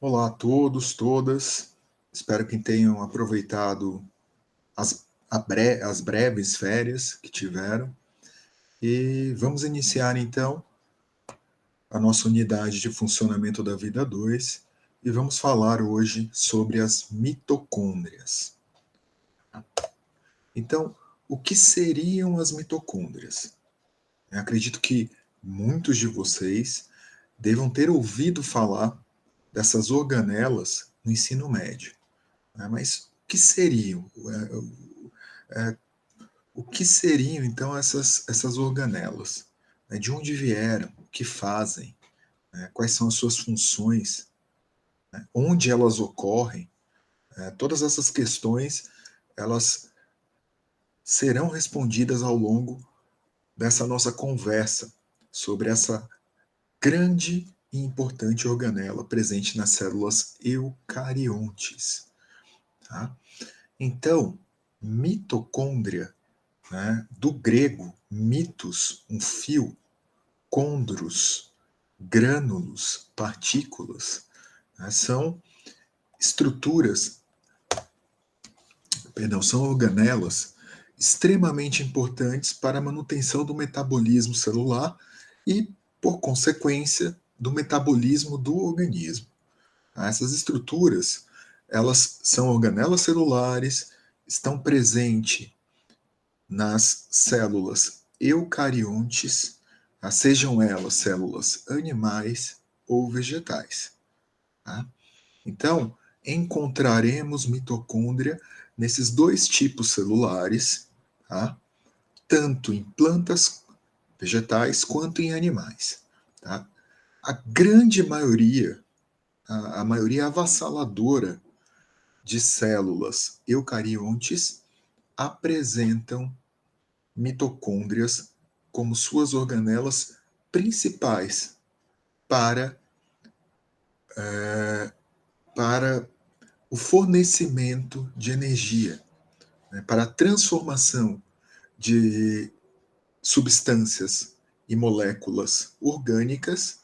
Olá a todos, todas. Espero que tenham aproveitado as breves férias que tiveram. E vamos iniciar então a nossa unidade de funcionamento da vida 2 e vamos falar hoje sobre as mitocôndrias. Então, o que seriam as mitocôndrias? Eu acredito que muitos de vocês devam ter ouvido falar dessas organelas no ensino médio. Mas o que seriam? O que seriam, então, essas organelas? De onde vieram? O que fazem? Quais são as suas funções? Onde elas ocorrem? Todas essas questões, elas serão respondidas ao longo dessa nossa conversa sobre essa grande e importante organela presente nas células eucariontes. Tá? Então, mitocôndria, do grego mitos, um fio, condros, grânulos, partículas, são estruturas, são organelas extremamente importantes para a manutenção do metabolismo celular e, por consequência, do metabolismo do organismo. Essas estruturas, elas são organelas celulares, estão presentes nas células eucariontes, sejam elas células animais ou vegetais. Tá? Então, encontraremos mitocôndria nesses dois tipos celulares, tá? Tanto em plantas vegetais quanto em animais. Tá? A grande maioria, a maioria avassaladora de células eucariontes apresentam mitocôndrias como suas organelas principais para, para o fornecimento de energia, para a transformação de substâncias e moléculas orgânicas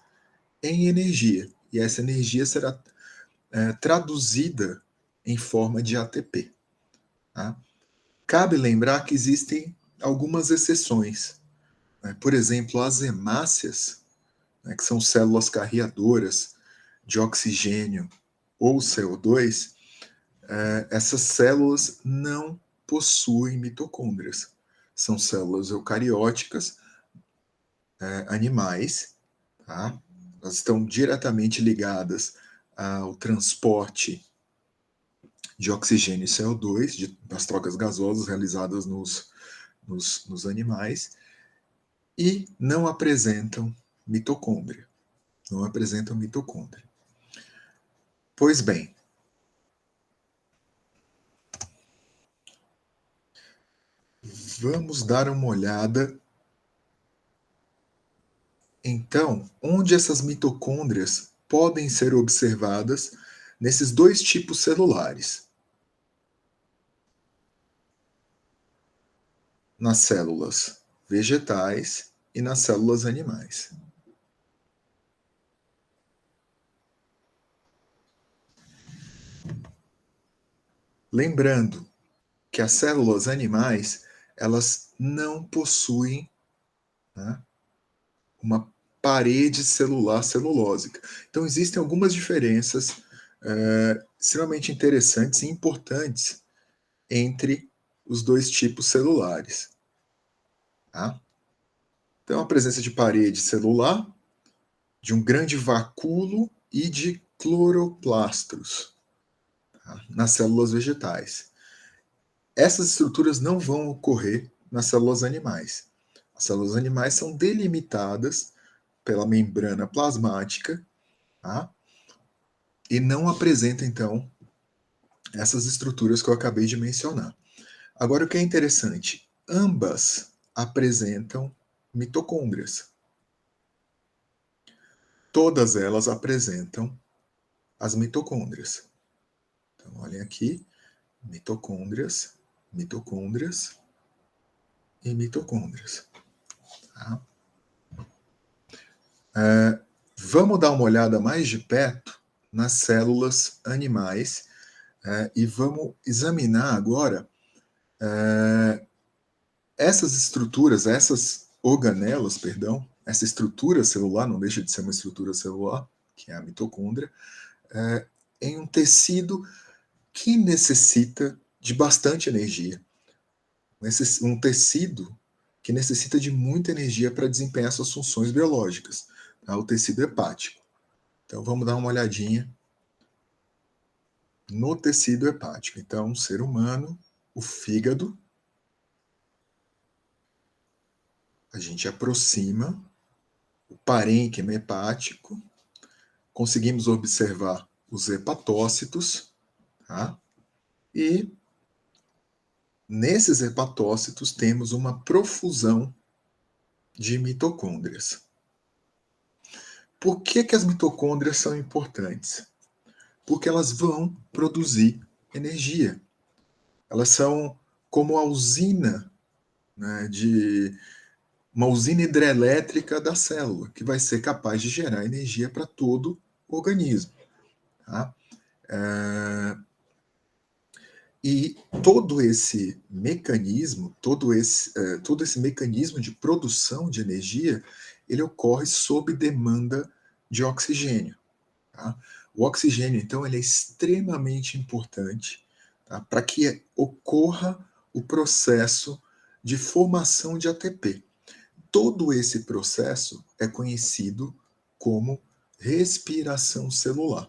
em energia. E essa energia será traduzida em forma de ATP. Tá? Cabe lembrar que existem algumas exceções. Por exemplo, as hemácias, que são células carreadoras de oxigênio ou CO2, essas células não possuem mitocôndrias. São células eucarióticas, animais, tá? Elas estão diretamente ligadas ao transporte de oxigênio e CO2, das trocas gasosas realizadas nos animais, e não apresentam mitocôndria. Não apresentam mitocôndria. Pois bem, vamos dar uma olhada, então, onde essas mitocôndrias podem ser observadas nesses dois tipos celulares. Nas células vegetais e nas células animais. Lembrando que as células animais, elas não possuem, uma parede celular celulósica. Então, existem algumas diferenças extremamente interessantes e importantes entre os dois tipos celulares. Tá? Então, a presença de parede celular, de um grande vacúolo e de cloroplastos, tá? Nas células vegetais. Essas estruturas não vão ocorrer nas células animais. As células animais são delimitadas pela membrana plasmática, tá? E não apresentam, então, essas estruturas que eu acabei de mencionar. Agora, o que é interessante, ambas apresentam mitocôndrias. Todas elas apresentam as mitocôndrias. Então, olhem aqui, mitocôndrias, mitocôndrias e mitocôndrias. Tá? Vamos dar uma olhada mais de perto nas células animais, e vamos examinar agora essas estruturas, essas organelas, perdão, essa estrutura celular, não deixa de ser uma estrutura celular, que é a mitocôndria, em um tecido que necessita de bastante energia. Um tecido que necessita de muita energia para desempenhar suas funções biológicas, tá? O tecido hepático. Então vamos dar uma olhadinha no tecido hepático. Então, ser humano, o fígado, a gente aproxima o parênquima hepático, conseguimos observar os hepatócitos, tá? E nesses hepatócitos temos uma profusão de mitocôndrias. Por que as mitocôndrias são importantes? Porque elas vão produzir energia. Elas são como a usina, né, de uma usina hidrelétrica da célula, que vai ser capaz de gerar energia para todo o organismo. Tá? E todo esse mecanismo, todo esse mecanismo de produção de energia, ele ocorre sob demanda de oxigênio. Tá? O oxigênio, então, ele é extremamente importante, tá? Para que ocorra o processo de formação de ATP. Todo esse processo é conhecido como respiração celular.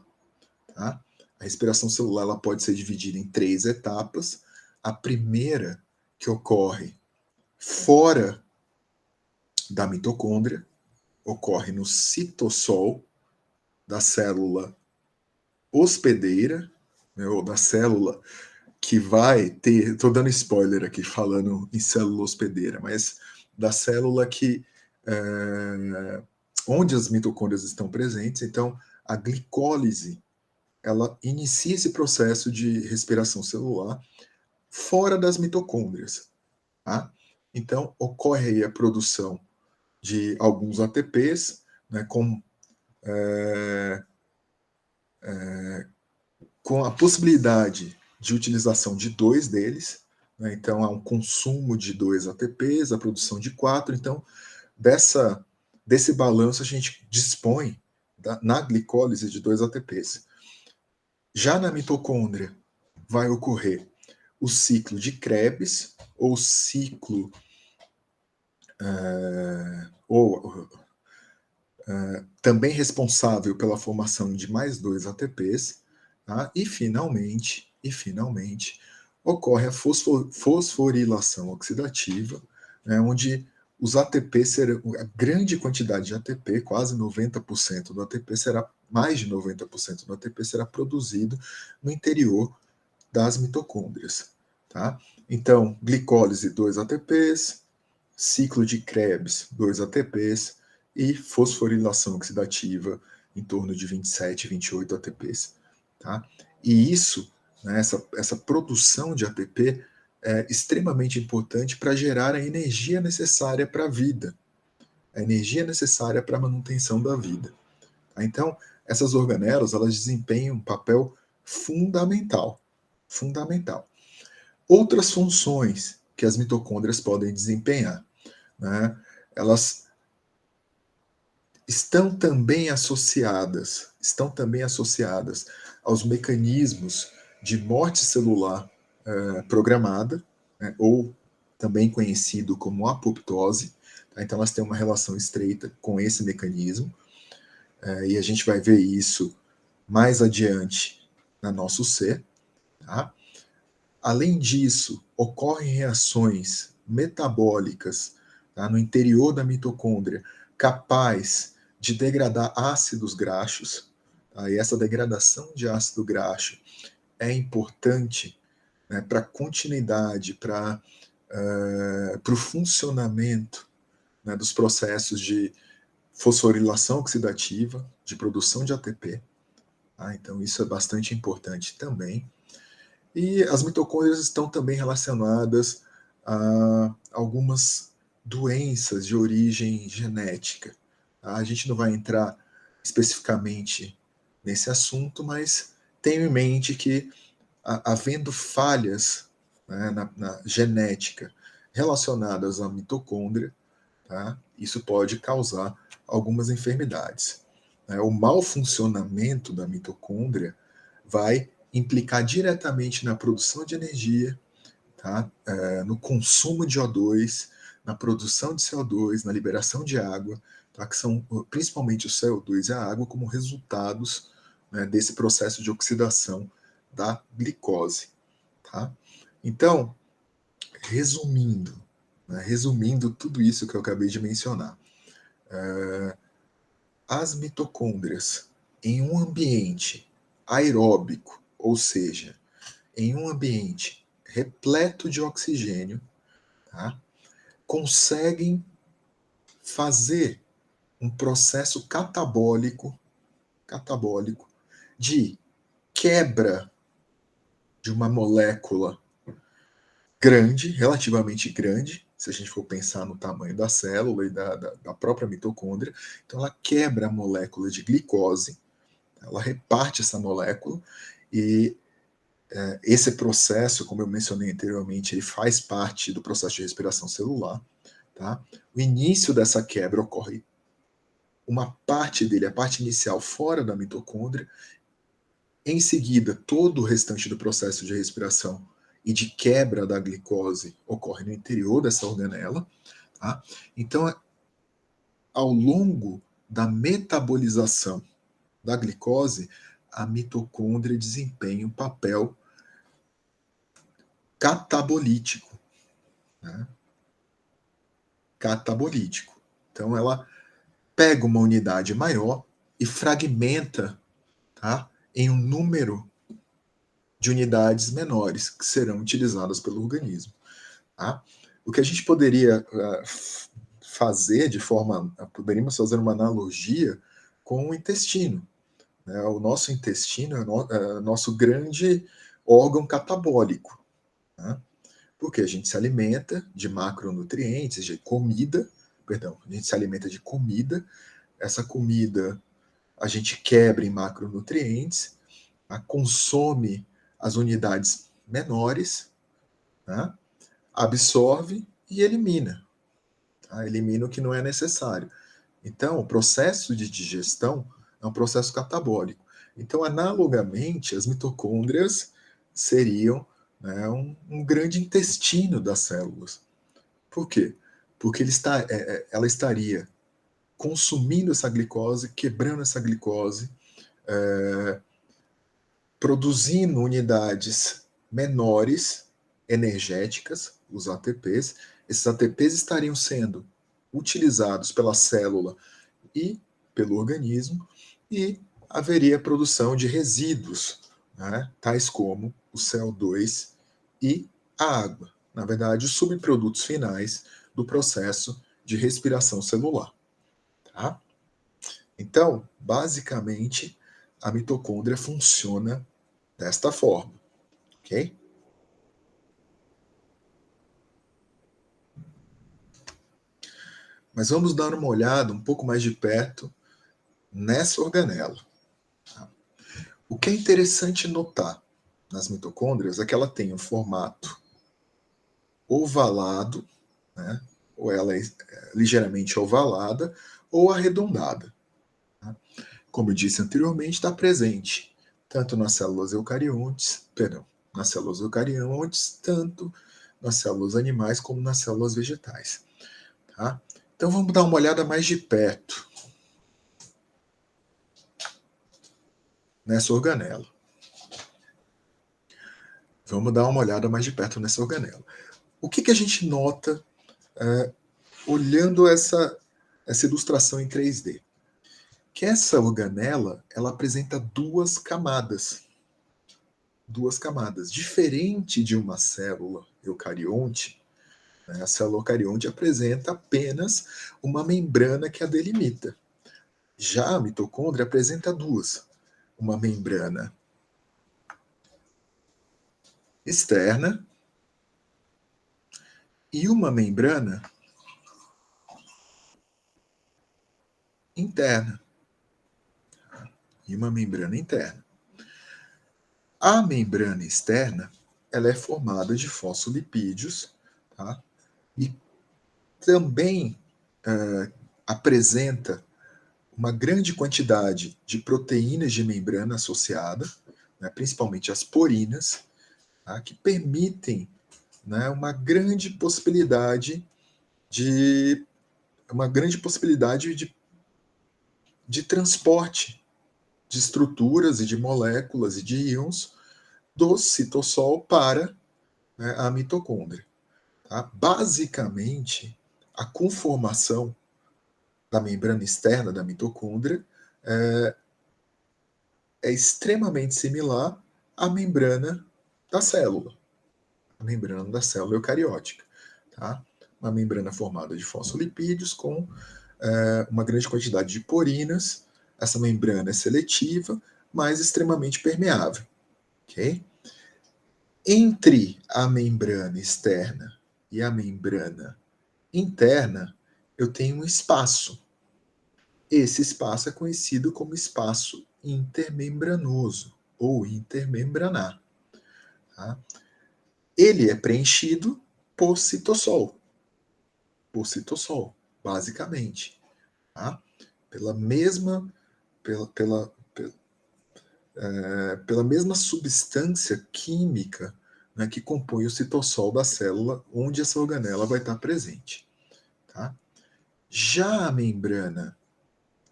Tá? A respiração celular ela pode ser dividida em 3 etapas. A primeira, que ocorre fora da mitocôndria, ocorre no citossol da célula hospedeira, né, ou da célula que vai ter, estou dando spoiler aqui falando em célula hospedeira, mas da célula que onde as mitocôndrias estão presentes. Então, a glicólise ela inicia esse processo de respiração celular fora das mitocôndrias. Tá? Então, ocorre aí a produção de alguns ATPs, né, com a possibilidade de utilização de 2 deles. Né, então, há um consumo de 2 ATPs, a produção de 4. Então, desse balanço, a gente dispõe na glicólise de 2 ATPs. Já na mitocôndria, vai ocorrer o ciclo de Krebs, ou ciclo também responsável pela formação de mais 2 ATPs, tá? E finalmente, ocorre a fosforilação oxidativa, né, onde os ATPs serão, a grande quantidade de ATP, quase 90% do ATP será, mais de 90% do ATP será produzido no interior das mitocôndrias. Tá? Então, glicólise 2 ATPs, ciclo de Krebs 2 ATPs e fosforilação oxidativa em torno de 27, 28 ATPs. Tá? E isso, né, essa produção de ATP é extremamente importante para gerar a energia necessária para a vida, a energia necessária para a manutenção da vida. Tá? Então, essas organelas elas desempenham um papel fundamental, fundamental. Outras funções que as mitocôndrias podem desempenhar, né? Elas estão também associadas aos mecanismos de morte celular programada, né, ou também conhecido como apoptose. Tá? Então, elas têm uma relação estreita com esse mecanismo, e a gente vai ver isso mais adiante na nosso ser. Tá? Além disso, ocorrem reações metabólicas, tá, no interior da mitocôndria, capaz de degradar ácidos graxos. Tá? E essa degradação de ácido graxo é importante, né, para a continuidade, para o funcionamento, né, dos processos de fosforilação oxidativa, de produção de ATP. Tá? Então, isso é bastante importante também. E as mitocôndrias estão também relacionadas a algumas doenças de origem genética. Tá? A gente não vai entrar especificamente nesse assunto, mas tenho em mente que, havendo falhas, né, na genética relacionadas à mitocôndria, tá, isso pode causar algumas enfermidades, né. O mau funcionamento da mitocôndria vai implicar diretamente na produção de energia, tá, no consumo de O2, na produção de CO2, na liberação de água, tá, que são principalmente o CO2 e a água como resultados, né, desse processo de oxidação da glicose. Tá? Então, resumindo, né, resumindo tudo isso que eu acabei de mencionar, as mitocôndrias em um ambiente aeróbico, ou seja, em um ambiente repleto de oxigênio, tá, conseguem fazer um processo catabólico de quebra de uma molécula grande, relativamente grande, se a gente for pensar no tamanho da célula e da própria mitocôndria. Então, ela quebra a molécula de glicose, ela reparte essa molécula, e esse processo, como eu mencionei anteriormente, ele faz parte do processo de respiração celular. Tá? O início dessa quebra ocorre uma parte dele, a parte inicial, fora da mitocôndria. Em seguida, todo o restante do processo de respiração e de quebra da glicose ocorre no interior dessa organela. Tá? Então, ao longo da metabolização da glicose, a mitocôndria desempenha um papel catabolítico. Né? Catabolítico. Então, ela pega uma unidade maior e fragmenta, tá, em um número de unidades menores que serão utilizadas pelo organismo. Tá? O que a gente poderia fazer de forma, poderíamos fazer uma analogia com o intestino. Né? O nosso intestino é nosso grande órgão catabólico, né? Porque a gente se alimenta de macronutrientes, de comida, perdão, a gente se alimenta de comida, essa comida a gente quebra em macronutrientes, tá? Consome as unidades menores, né? Absorve e elimina. Tá? Elimina o que não é necessário. Então, o processo de digestão é um processo catabólico. Então, analogamente, as mitocôndrias seriam, né, um grande intestino das células. Por quê? Porque ela estaria consumindo essa glicose, quebrando essa glicose, é, produzindo unidades menores energéticas, os ATPs. Esses ATPs estariam sendo utilizados pela célula e pelo organismo, e haveria produção de resíduos, né, tais como o CO2 e a água. Na verdade, os subprodutos finais do processo de respiração celular. Tá? Então, basicamente, a mitocôndria funciona desta forma, ok? Mas vamos dar uma olhada um pouco mais de perto nessa organela. Tá? O que é interessante notar nas mitocôndrias é que ela tem um formato ovalado, né? Ou ela é ligeiramente ovalada ou arredondada. Tá? Como eu disse anteriormente, está presente tanto nas células eucariontes, perdão, nas células eucariontes, tanto nas células animais como nas células vegetais. Tá? Então vamos dar uma olhada mais de perto nessa organela. Vamos dar uma olhada mais de perto nessa organela. O que a gente nota olhando essa ilustração em 3D? Que essa organela ela apresenta duas camadas. Diferente de uma célula eucarionte, né, a célula eucarionte apresenta apenas uma membrana que a delimita. Já a mitocôndria apresenta duas. Uma membrana externa e uma membrana interna. e uma membrana interna. A membrana externa, ela é formada de fosfolipídios, tá? E também apresenta uma grande quantidade de proteínas de membrana associada, né, principalmente as porinas, tá, que permitem, né, uma grande possibilidade de transporte de estruturas e de moléculas e de íons do citossol para, né, a mitocôndria. Tá? Basicamente, a conformação da membrana externa da mitocôndria é extremamente similar à membrana da célula, a membrana da célula eucariótica. Tá? Uma membrana formada de fosfolipídios com uma grande quantidade de porinas. Essa membrana é seletiva, mas extremamente permeável. Okay? Entre a membrana externa e a membrana interna, eu tenho um espaço. Esse espaço é conhecido como espaço intermembranoso ou intermembranar. Tá? Ele é preenchido por citossol, basicamente. Tá? Pela mesma pela mesma substância química, né, que compõe o citossol da célula onde essa organela vai estar presente. Tá? Já a membrana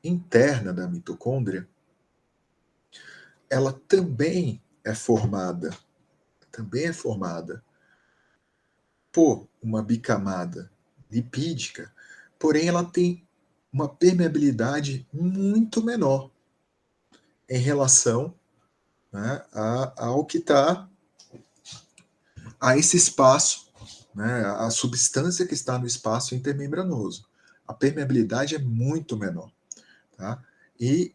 interna da mitocôndria, ela também é formada por uma bicamada lipídica, porém ela tem uma permeabilidade muito menor em relação, né, ao que está a esse espaço, né, a substância que está no espaço intermembranoso. A permeabilidade é muito menor. Tá? E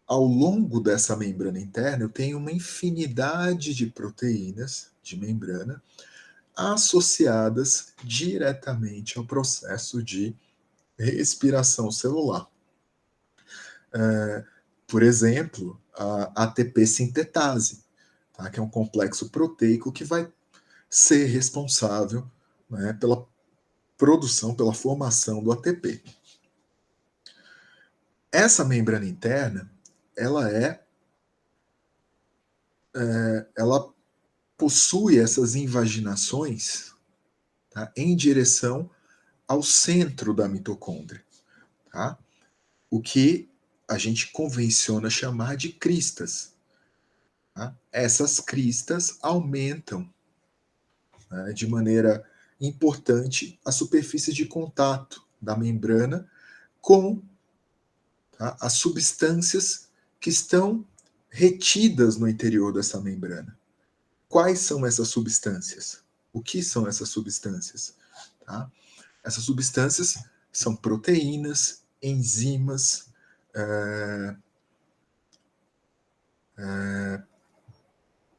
ao longo dessa membrana interna, eu tenho uma infinidade de proteínas de membrana associadas diretamente ao processo de respiração celular. Por exemplo, a ATP sintetase, tá? Que é um complexo proteico que vai ser responsável, né, pela produção, pela formação do ATP. Essa membrana interna, ela possui essas invaginações, tá, em direção ao centro da mitocôndria, tá? O que a gente convenciona chamar de cristas. Tá? Essas cristas aumentam, né, de maneira importante a superfície de contato da membrana com, tá, as substâncias que estão retidas no interior dessa membrana. Quais são essas substâncias? O que são essas substâncias? Tá? Essas substâncias são proteínas, enzimas,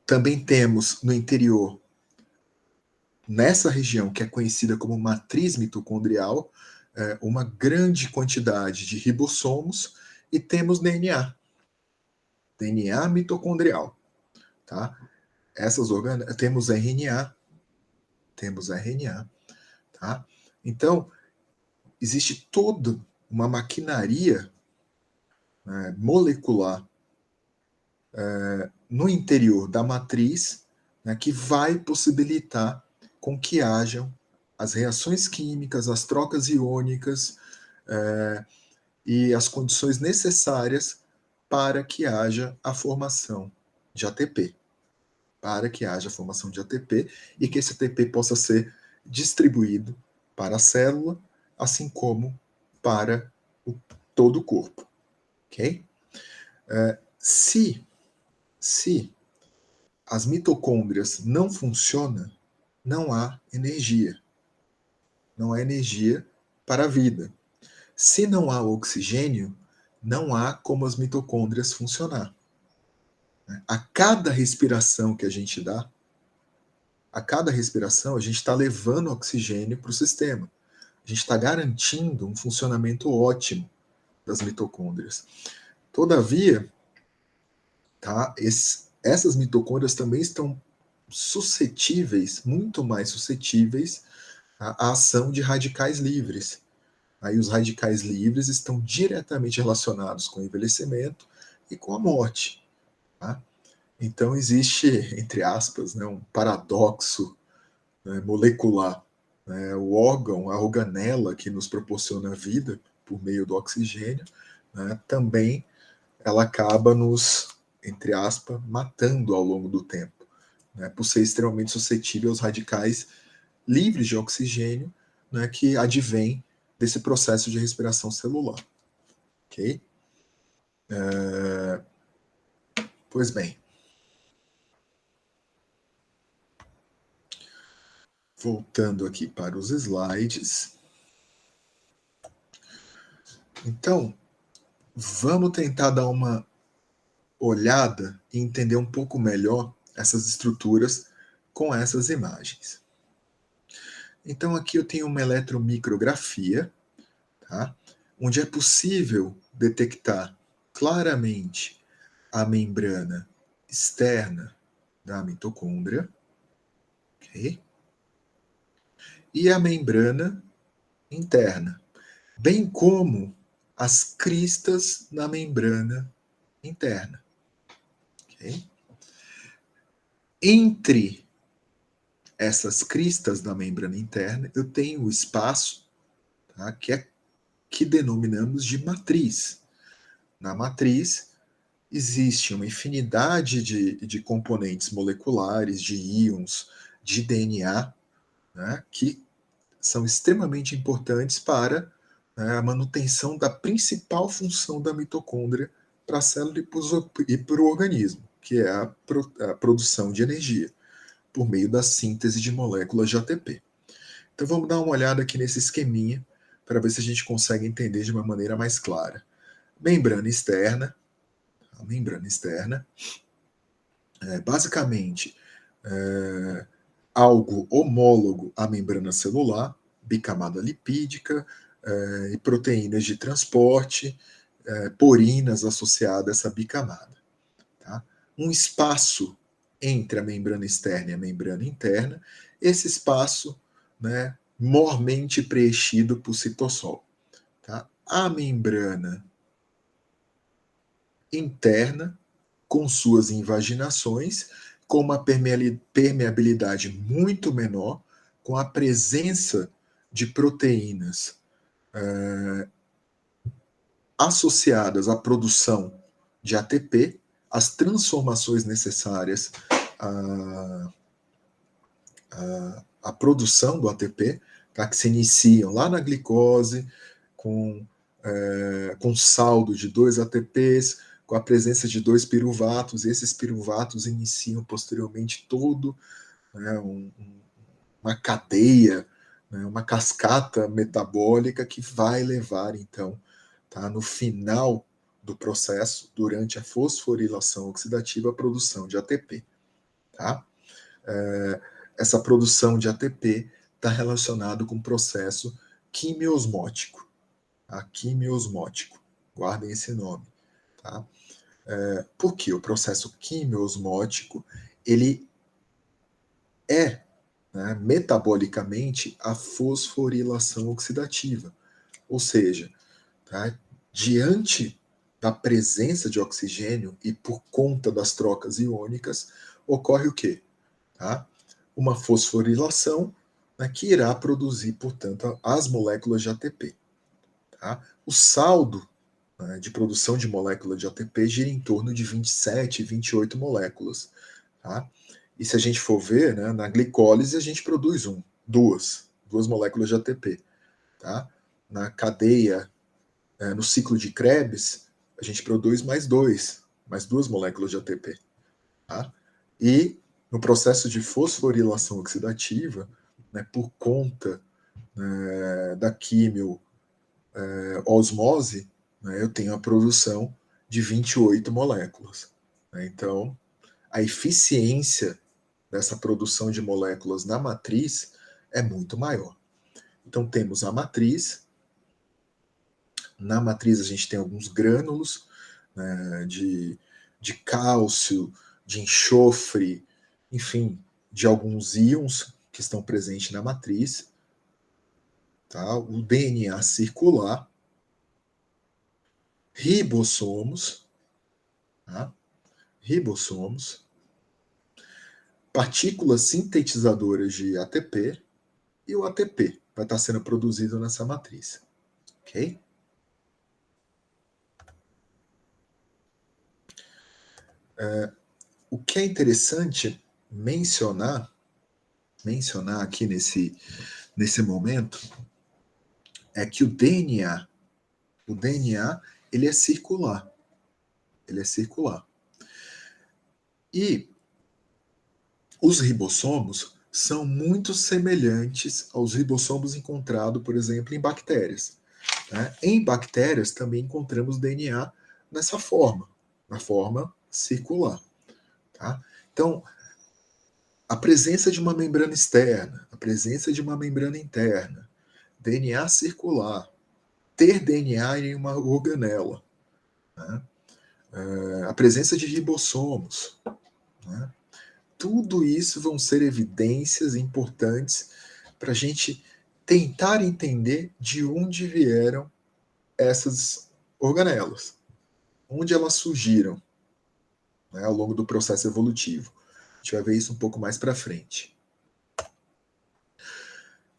também temos no interior, nessa região que é conhecida como matriz mitocondrial, uma grande quantidade de ribossomos e temos DNA mitocondrial. Tá? Temos RNA, tá? Então, existe toda uma maquinaria, né, molecular no interior da matriz, né, que vai possibilitar com que hajam as reações químicas, as trocas iônicas e as condições necessárias para que haja a formação de ATP. Para que haja a formação de ATP e que esse ATP possa ser distribuído para a célula, assim como para todo o corpo. Ok? Se as mitocôndrias não funcionam, não há energia. Não há energia para a vida. Se não há oxigênio, não há como as mitocôndrias funcionar. A cada respiração que a gente dá, a cada respiração, a gente está levando oxigênio para o sistema. A gente está garantindo um funcionamento ótimo das mitocôndrias. Todavia, tá? Essas mitocôndrias também estão suscetíveis, muito mais suscetíveis à ação de radicais livres. Aí os radicais livres estão diretamente relacionados com o envelhecimento e com a morte. Tá? Então existe, entre aspas, né, um paradoxo, né, molecular. Né? O órgão, a organela que nos proporciona a vida por meio do oxigênio, né, também ela acaba nos, entre aspas, matando ao longo do tempo, né, por ser extremamente suscetível aos radicais livres de oxigênio, né, que advém desse processo de respiração celular. Ok? Pois bem, voltando aqui para os slides. Então, vamos tentar dar uma olhada e entender um pouco melhor essas estruturas com essas imagens. Então, aqui eu tenho uma eletromicrografia, tá? Onde é possível detectar claramente a membrana externa da mitocôndria, ok? E a membrana interna, bem como as cristas na membrana interna. Okay? Entre essas cristas da membrana interna, eu tenho o espaço, tá, que denominamos de matriz. Na matriz, existe uma infinidade de componentes moleculares, de íons, de DNA, né, que são extremamente importantes para, né, a manutenção da principal função da mitocôndria para a célula e para o organismo, que é a produção de energia, por meio da síntese de moléculas de ATP. Então vamos dar uma olhada aqui nesse esqueminha, para ver se a gente consegue entender de uma maneira mais clara. Membrana externa, a membrana externa, basicamente algo homólogo à membrana celular, bicamada lipídica, e proteínas de transporte, porinas associadas a essa bicamada. Tá? Um espaço entre a membrana externa e a membrana interna, esse espaço, né, mormente preenchido por citossol. Tá? A membrana interna, com suas invaginações, com uma permeabilidade muito menor, com a presença de proteínas associadas à produção de ATP, as transformações necessárias à produção do ATP, tá, que se iniciam lá na glicose, com saldo de 2 ATPs, com a presença de 2 piruvatos, e esses piruvatos iniciam posteriormente todo, né, uma cadeia, né, uma cascata metabólica que vai levar, então, tá, no final do processo, durante a fosforilação oxidativa, a produção de ATP. Tá? Essa produção de ATP está relacionado com o processo quimiosmótico. Tá? Quimiosmótico. Guardem esse nome. Tá? Porque o processo quimiosmótico ele é, né, metabolicamente a fosforilação oxidativa. Ou seja, tá, diante da presença de oxigênio e por conta das trocas iônicas, ocorre o quê? Tá? Uma fosforilação, né, que irá produzir, portanto, as moléculas de ATP. Tá? O saldo, né, de produção de molécula de ATP gira em torno de 27, 28 moléculas. Tá? E se a gente for ver, né, na glicólise a gente produz duas moléculas de ATP. Tá? Na cadeia, no ciclo de Krebs, a gente produz mais duas moléculas de ATP. Tá? E no processo de fosforilação oxidativa, né, por conta, da quimio osmose, né, eu tenho a produção de 28 moléculas. Né? Então, a eficiência dessa produção de moléculas na matriz é muito maior. Então, temos a matriz. Na matriz, a gente tem alguns grânulos, né, de de cálcio, de enxofre, enfim, de alguns íons que estão presentes na matriz, tá? O DNA circular, ribossomos, tá? Ribossomos, partículas sintetizadoras de ATP e o ATP vai estar sendo produzido nessa matriz, ok? O que é interessante mencionar aqui nesse momento é que o DNA ele é circular. Ele é circular. E os ribossomos são muito semelhantes aos ribossomos encontrados, por exemplo, em bactérias. Né? Em bactérias também encontramos DNA nessa forma, na forma circular. Tá? Então, a presença de uma membrana externa, a presença de uma membrana interna, DNA circular, ter DNA em uma organela, né? A presença de ribossomos, né? Tudo isso vão ser evidências importantes para a gente tentar entender de onde vieram essas organelas, onde elas surgiram, né, ao longo do processo evolutivo. A gente vai ver isso um pouco mais para frente.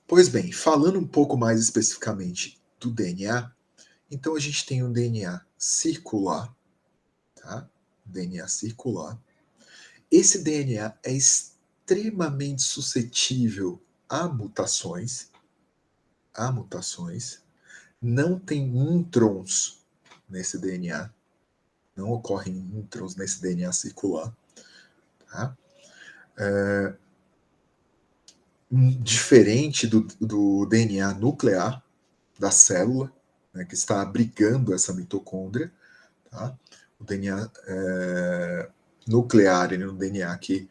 Pois bem, falando um pouco mais especificamente do DNA, então a gente tem um DNA circular, tá? DNA circular. Esse DNA é extremamente suscetível a mutações, não tem introns nesse DNA, não ocorrem introns nesse DNA circular, tá? Diferente do DNA nuclear da célula, né, que está abrigando essa mitocôndria, tá? O DNA nuclear, ele é um DNA que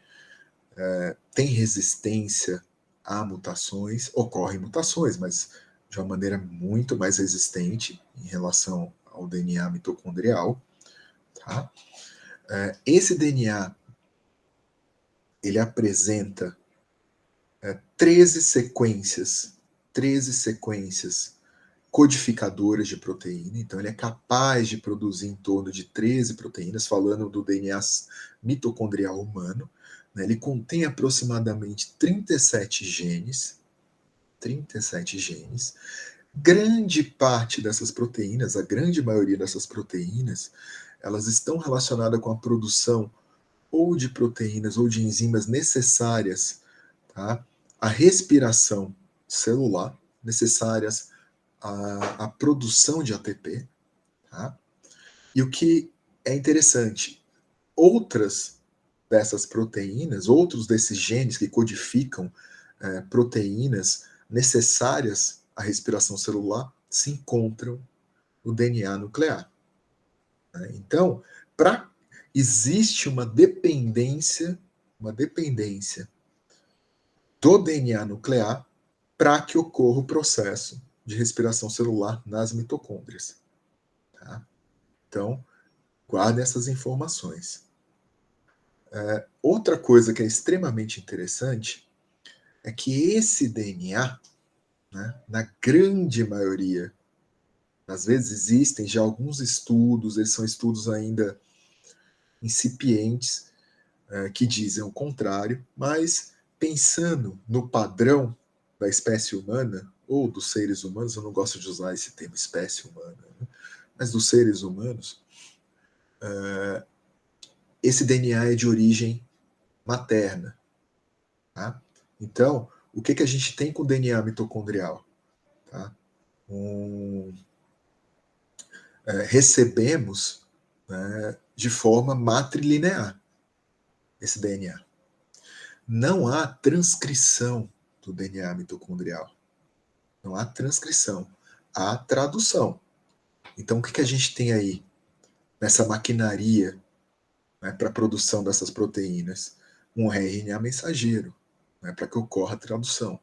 tem resistência a mutações, ocorrem mutações, mas de uma maneira muito mais resistente em relação ao DNA mitocondrial. Tá? Esse DNA ele apresenta 13 sequências codificadoras de proteína, então ele é capaz de produzir em torno de 13 proteínas, falando do DNA mitocondrial humano. Né? Ele contém aproximadamente 37 genes, Grande parte dessas proteínas, a grande maioria dessas proteínas, elas estão relacionadas com a produção ou de proteínas ou de enzimas necessárias, tá? À respiração celular, necessárias à produção de ATP. Tá? E o que é interessante, outras dessas proteínas, outros desses genes que codificam proteínas necessárias à respiração celular se encontram no DNA nuclear. Né? Então, existe uma dependência do DNA nuclear para que ocorra o processo de respiração celular nas mitocôndrias. Tá? Então, guardem essas informações. Outra coisa que é extremamente interessante é que esse DNA, né, na grande maioria, às vezes existem já alguns estudos, eles são estudos ainda incipientes, que dizem o contrário, mas pensando no padrão da espécie humana, ou dos seres humanos, eu não gosto de usar esse termo espécie humana, né, mas dos seres humanos, esse DNA é de origem materna. Tá? Então, o que a gente tem com o DNA mitocondrial? Tá? Recebemos, né, de forma matrilinear esse DNA. Não há transcrição do DNA mitocondrial. Não há transcrição. Há tradução. Então, o que a gente tem aí nessa maquinaria, né, para a produção dessas proteínas? Um RNA mensageiro, né, para que ocorra a tradução.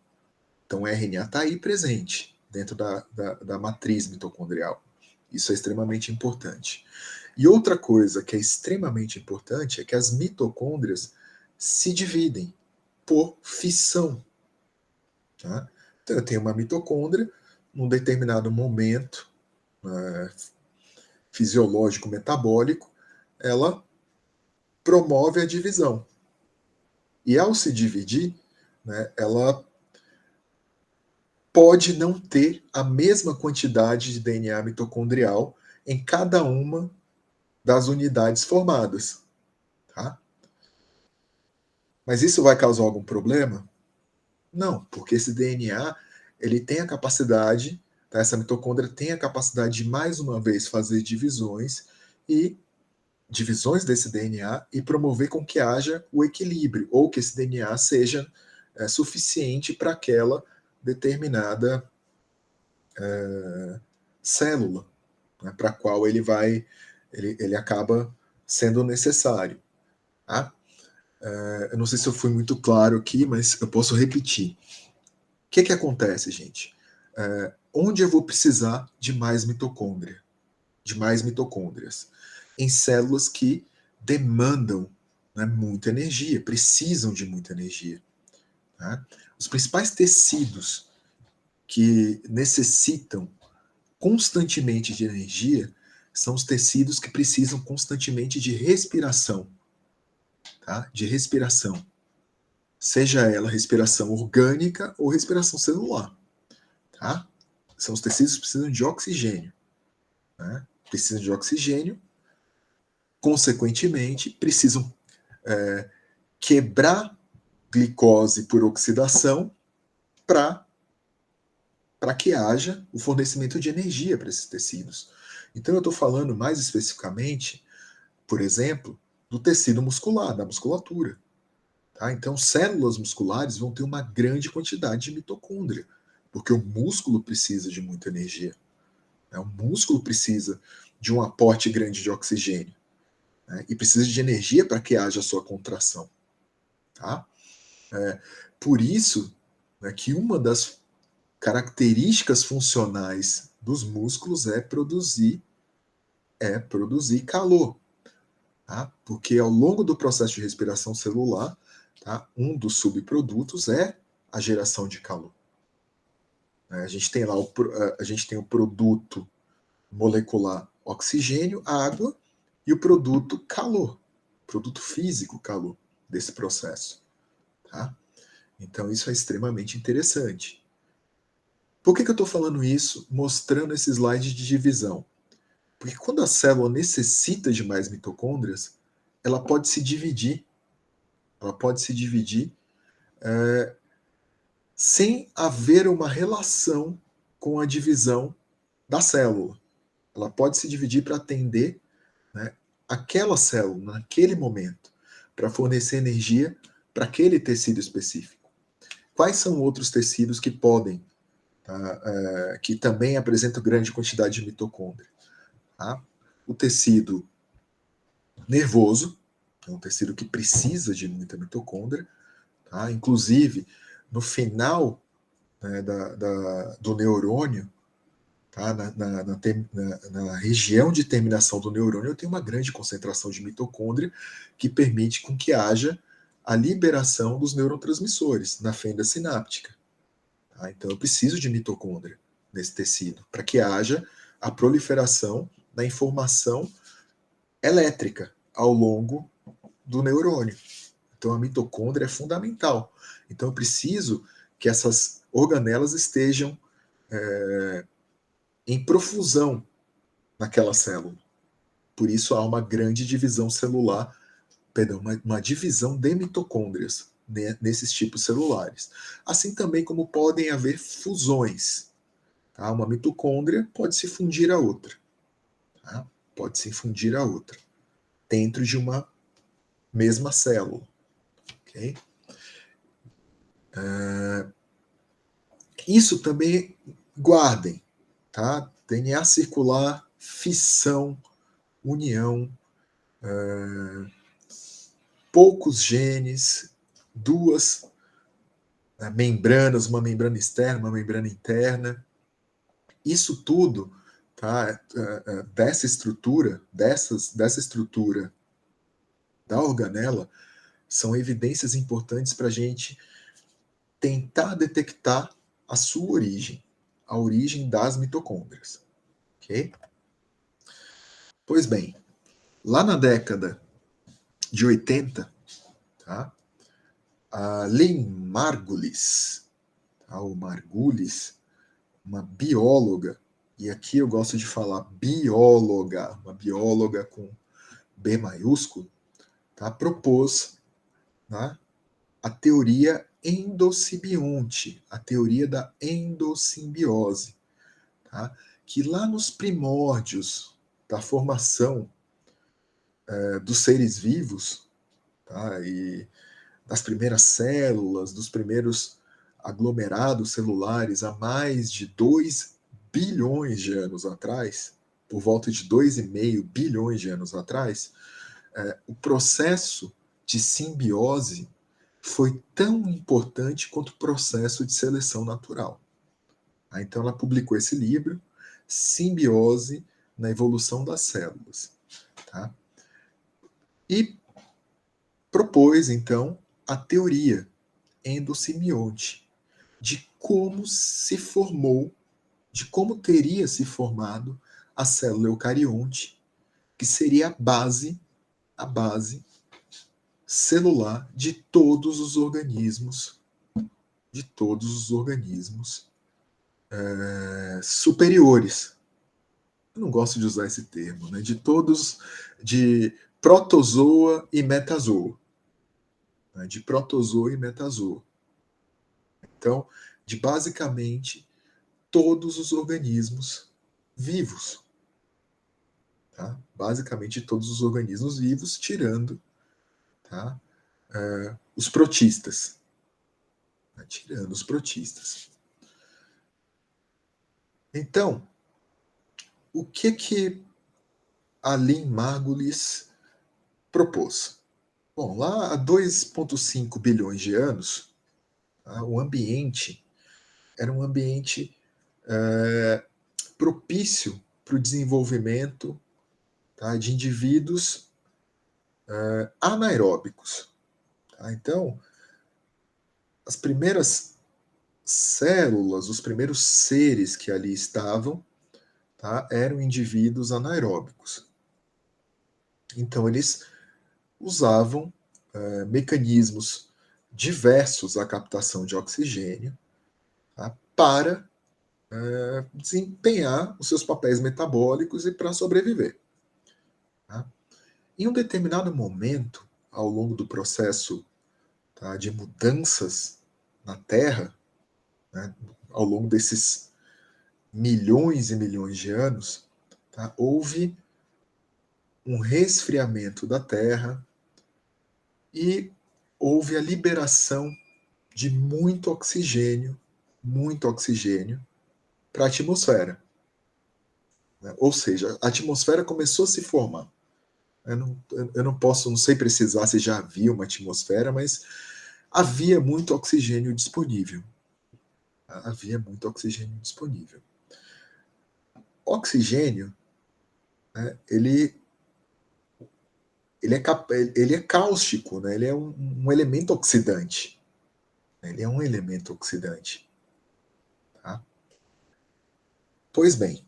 Então, o RNA está aí presente dentro da matriz mitocondrial. Isso é extremamente importante. E outra coisa que é extremamente importante é que as mitocôndrias se dividem por fissão. Tá? Então, eu tenho uma mitocôndria, num determinado momento fisiológico metabólico, ela promove a divisão. E ao se dividir, né, ela pode não ter a mesma quantidade de DNA mitocondrial em cada uma das unidades formadas. Tá? Mas isso vai causar algum problema? Não, porque esse DNA ele tem a capacidade, tá? Essa mitocôndria tem a capacidade de mais uma vez fazer divisões desse DNA e promover com que haja o equilíbrio, ou que esse DNA seja suficiente para aquela determinada célula, né, para a qual ele acaba sendo necessário. Tá? Eu não sei se eu fui muito claro aqui, mas eu posso repetir. O que acontece, gente? Onde eu vou precisar de mais mitocôndria? De mais mitocôndrias? Em células que demandam, né, muita energia, precisam de muita energia. Tá? Os principais tecidos que necessitam constantemente de energia são os tecidos que precisam constantemente de respiração. Tá? De respiração. Seja ela respiração orgânica ou respiração celular. Tá? São os tecidos que precisam de oxigênio. Né? Precisam de oxigênio, consequentemente, precisam quebrar glicose por oxidação para que haja o fornecimento de energia para esses tecidos. Então, eu estou falando mais especificamente, por exemplo, do tecido muscular, da musculatura. Tá? Então, células musculares vão ter uma grande quantidade de mitocôndria, porque o músculo precisa de muita energia. Né? O músculo precisa de um aporte grande de oxigênio, né? E precisa de energia para que haja a sua contração. Tá? Por isso, né, que uma das características funcionais dos músculos é produzir calor. Tá? Porque ao longo do processo de respiração celular, tá, um dos subprodutos é a geração de calor. A gente tem lá a gente tem o produto molecular oxigênio, água, e o produto calor, produto físico calor desse processo. Tá? Então isso é extremamente interessante. Por que eu estou falando isso, mostrando esse slide de divisão? Porque quando a célula necessita de mais mitocôndrias, ela pode se dividir. Ela pode se dividir sem haver uma relação com a divisão da célula. Ela pode se dividir para atender, né, aquela célula, naquele momento, para fornecer energia para aquele tecido específico. Quais são outros tecidos que podem, tá, que também apresentam grande quantidade de mitocôndria? Tá? O tecido nervoso, é um tecido que precisa de muita mitocôndria. Tá? Inclusive, no final, né, do neurônio, tá? Na região de terminação do neurônio, eu tenho uma grande concentração de mitocôndria que permite com que haja a liberação dos neurotransmissores na fenda sináptica. Tá? Então, eu preciso de mitocôndria nesse tecido para que haja a proliferação da informação elétrica ao longo do neurônio. Então, a mitocôndria é fundamental. Então, eu preciso que essas organelas estejam em profusão naquela célula. Por isso, há uma grande divisão celular, perdão, uma divisão de mitocôndrias, né, nesses tipos celulares. Assim também como podem haver fusões. Tá? Uma mitocôndria pode se fundir a outra. Tá? Pode se fundir a outra. Dentro de uma mesma célula. Okay? Isso também guardem, tá? DNA circular, fissão, união, poucos genes, duas membranas, uma membrana externa, uma membrana interna. Isso tudo, tá, dessa estrutura, dessa estrutura da organela, são evidências importantes para a gente tentar detectar a sua origem, a origem das mitocôndrias. Ok? Pois bem, lá na década de 80, tá, a Lynn Margulis, tá, ou Margulis, uma bióloga, e aqui eu gosto de falar bióloga, uma bióloga com B maiúsculo, tá, propôs, né, a teoria endocibionte, a teoria da endossimbiose, tá, que lá nos primórdios da formação dos seres vivos, tá, e das primeiras células, dos primeiros aglomerados celulares há mais de 2 bilhões de anos atrás, por volta de 2,5 bilhões de anos atrás, o processo de simbiose foi tão importante quanto o processo de seleção natural. Então ela publicou esse livro, Simbiose na Evolução das Células. Tá? E propôs, então, a teoria endossimionte de como se formou, de como teria se formado a célula eucarionte, que seria a base celular de todos os organismos, superiores. Eu não gosto de usar esse termo, né? De protozoa e metazoa. Né? De protozoa e metazoa. Então, de basicamente todos os organismos vivos. Tá? Basicamente todos os organismos vivos, tirando, tá, os protistas. Tá? Tirando os protistas. Então, o que a Lynn Margulis propôs? Bom, lá há 2,5 bilhões de anos, tá, o ambiente era um ambiente propício para o desenvolvimento, tá, de indivíduos anaeróbicos. Tá? Então, as primeiras células, os primeiros seres que ali estavam, tá, eram indivíduos anaeróbicos. Então, eles usavam mecanismos diversos à captação de oxigênio, tá, para desempenhar os seus papéis metabólicos e para sobreviver. Tá? Em um determinado momento, ao longo do processo, tá, de mudanças na Terra, né, ao longo desses milhões e milhões de anos, tá, houve um resfriamento da Terra e houve a liberação de muito oxigênio para a atmosfera. Né? Ou seja, a atmosfera começou a se formar. Eu não posso, não sei precisar se já havia uma atmosfera, mas havia muito oxigênio disponível. Havia muito oxigênio disponível. Oxigênio, né, ele é cáustico, né? Ele é um elemento oxidante. Ele é um elemento oxidante. Tá? Pois bem,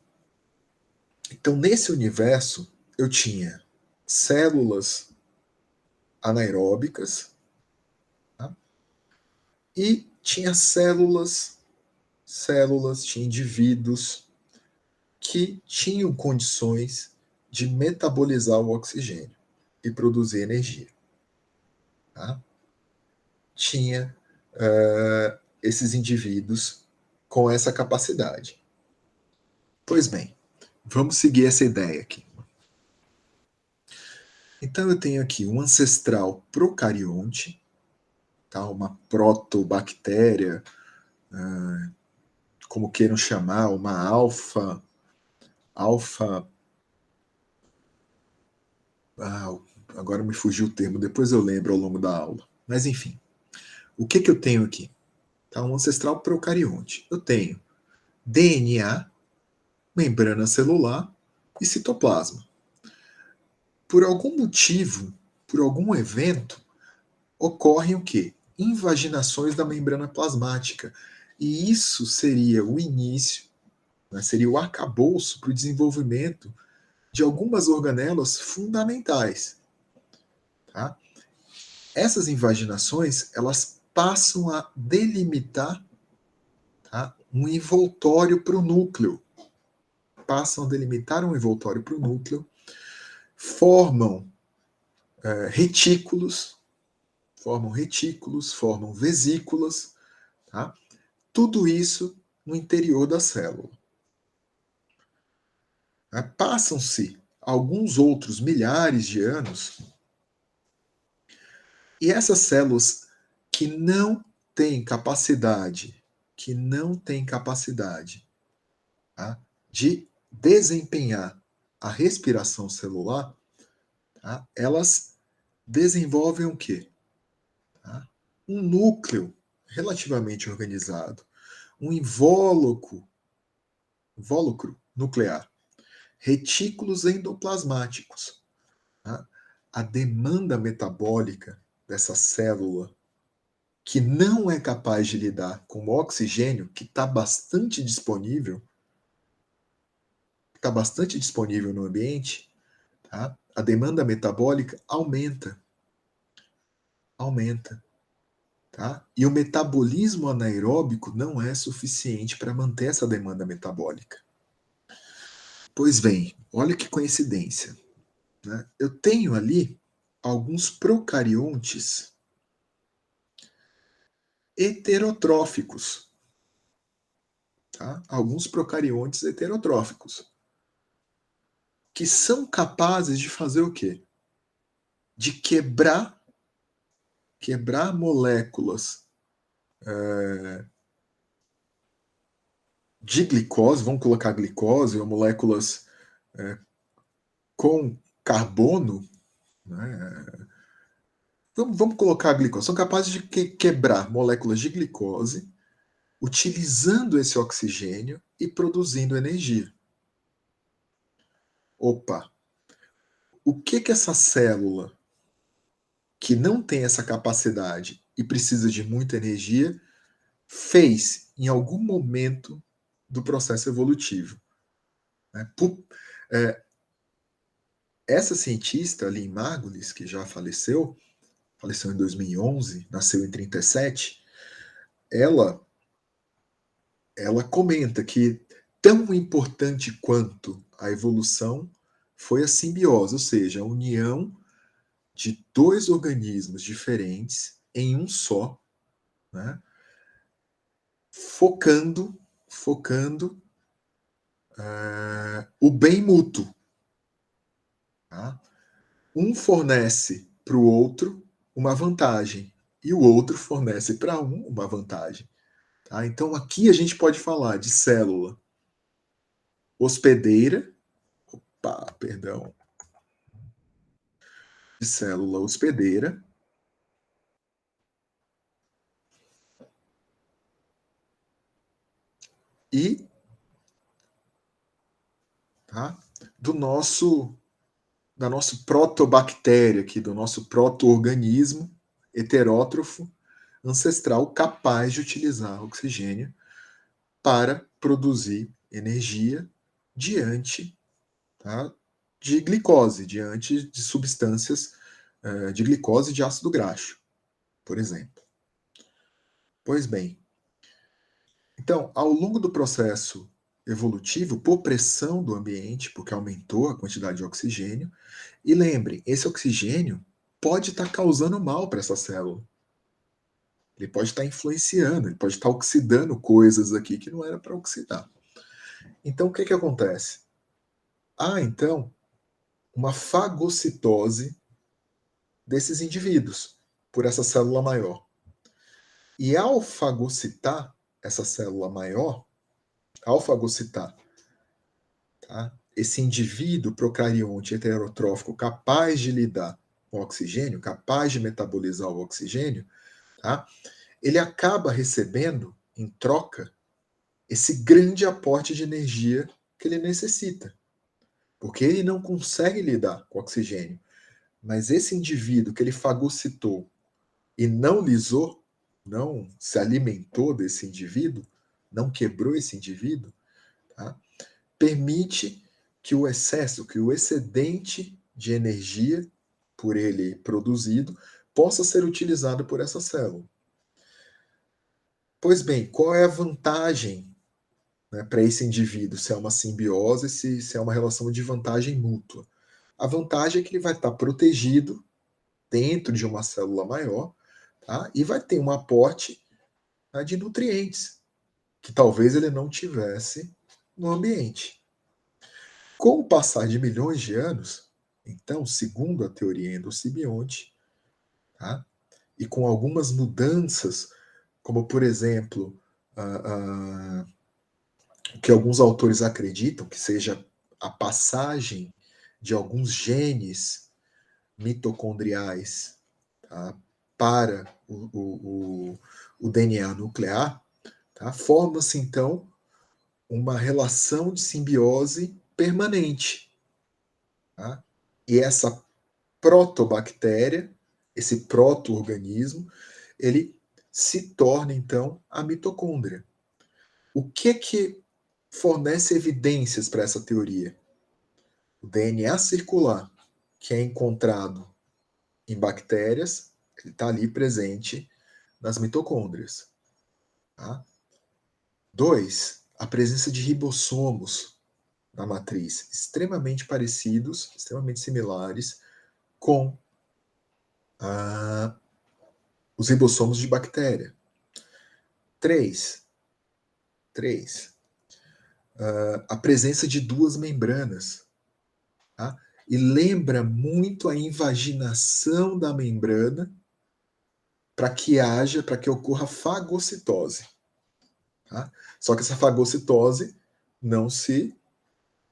então nesse universo eu tinha células anaeróbicas, tá? E tinha tinha indivíduos que tinham condições de metabolizar o oxigênio e produzir energia. Tá? Tinha esses indivíduos com essa capacidade. Pois bem, vamos seguir essa ideia aqui. Então eu tenho aqui um ancestral procarionte, tá? Uma protobactéria, como queiram chamar, uma alfa. Agora me fugiu o termo, depois eu lembro ao longo da aula. Mas enfim, o que eu tenho aqui? Tá? Um ancestral procarionte. Eu tenho DNA, membrana celular e citoplasma. Por algum motivo, por algum evento, ocorrem o quê? Invaginações da membrana plasmática. E isso seria o início, né, seria o arcabouço para o desenvolvimento de algumas organelas fundamentais. Tá? Essas invaginações, elas passam a delimitar, tá, um envoltório para o núcleo. Passam a delimitar um envoltório para o núcleo, formam retículos, formam vesículas, tá? Tudo isso no interior da célula. Passam-se alguns outros milhares de anos e essas células que não têm capacidade, tá, de desempenhar a respiração celular, tá, elas desenvolvem o quê? Tá? Um núcleo relativamente organizado, um invólucro nuclear, retículos endoplasmáticos. Tá? A demanda metabólica dessa célula, que não é capaz de lidar com o oxigênio, que está bastante disponível, no ambiente, tá? A demanda metabólica aumenta. Tá? E o metabolismo anaeróbico não é suficiente para manter essa demanda metabólica. Pois bem, olha que coincidência. Né? Eu tenho ali alguns procariontes heterotróficos. Tá? Alguns procariontes heterotróficos. Que são capazes de fazer o quê? De quebrar moléculas de glicose, vamos colocar glicose, ou moléculas com carbono, né? Vamos colocar a glicose. São capazes de quebrar moléculas de glicose, utilizando esse oxigênio e produzindo energia. Opa! O que essa célula, que não tem essa capacidade e precisa de muita energia, fez em algum momento do processo evolutivo? Essa cientista, Lynn Margulis, que já faleceu em 2011, nasceu em 37, ela comenta que tão importante quanto a evolução foi a simbiose, ou seja, a união de dois organismos diferentes em um só, né? focando o bem mútuo. Tá? Um fornece para o outro uma vantagem e o outro fornece para uma vantagem. Tá? Então aqui a gente pode falar de célula hospedeira, de célula hospedeira e, tá, da nosso protobactéria aqui, do nosso proto-organismo heterótrofo ancestral capaz de utilizar oxigênio para produzir energia diante, tá, de glicose, diante de substâncias de glicose e de ácido graxo, por exemplo. Pois bem, então, ao longo do processo evolutivo, por pressão do ambiente, porque aumentou a quantidade de oxigênio, e lembrem, esse oxigênio pode estar causando mal para essa célula. Ele pode estar influenciando, ele pode estar oxidando coisas aqui que não era para oxidar. Então, o que acontece? Então, uma fagocitose desses indivíduos por essa célula maior. E ao fagocitar essa célula maior, tá, esse indivíduo procarionte heterotrófico capaz de lidar com o oxigênio, capaz de metabolizar o oxigênio, tá, ele acaba recebendo, em troca, esse grande aporte de energia que ele necessita, porque ele não consegue lidar com oxigênio. Mas esse indivíduo que ele fagocitou e não lisou, não se alimentou desse indivíduo, não quebrou esse indivíduo, tá? Permite que o excesso, que o excedente de energia por ele produzido possa ser utilizado por essa célula. Pois bem, qual é a vantagem, né, para esse indivíduo? Se é uma simbiose, se é uma relação de vantagem mútua. A vantagem é que ele vai estar protegido dentro de uma célula maior, tá? E vai ter um aporte, tá, de nutrientes que talvez ele não tivesse no ambiente. Com o passar de milhões de anos, então, segundo a teoria endosimbionte, tá? E com algumas mudanças, como por exemplo, que alguns autores acreditam que seja a passagem de alguns genes mitocondriais, tá, para o DNA nuclear, tá, forma-se então uma relação de simbiose permanente. Tá? E essa protobactéria, esse proto-organismo, ele se torna então a mitocôndria. O que fornece evidências para essa teoria? O DNA circular, que é encontrado em bactérias, ele está ali presente nas mitocôndrias. Tá? 2, a presença de ribossomos na matriz, extremamente parecidos, extremamente similares com os ribossomos de bactéria. 3, a presença de duas membranas. Tá? E lembra muito a invaginação da membrana para que ocorra fagocitose. Tá? Só que essa fagocitose não se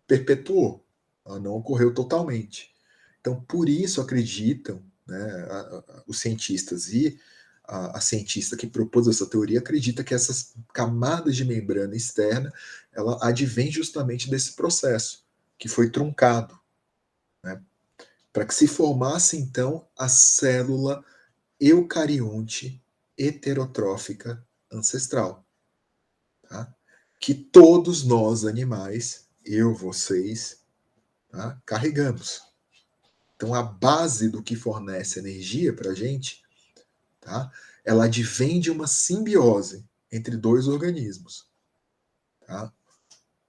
perpetuou, ela não ocorreu totalmente. Então, por isso acreditam, né, os cientistas e a cientista que propôs essa teoria acredita que essas camadas de membrana externa ela advém justamente desse processo que foi truncado, né, para que se formasse então a célula eucarionte heterotrófica ancestral, tá? Que todos nós animais, eu, vocês, tá, carregamos. Então a base do que fornece energia para a gente, tá, ela advém de uma simbiose entre dois organismos, tá,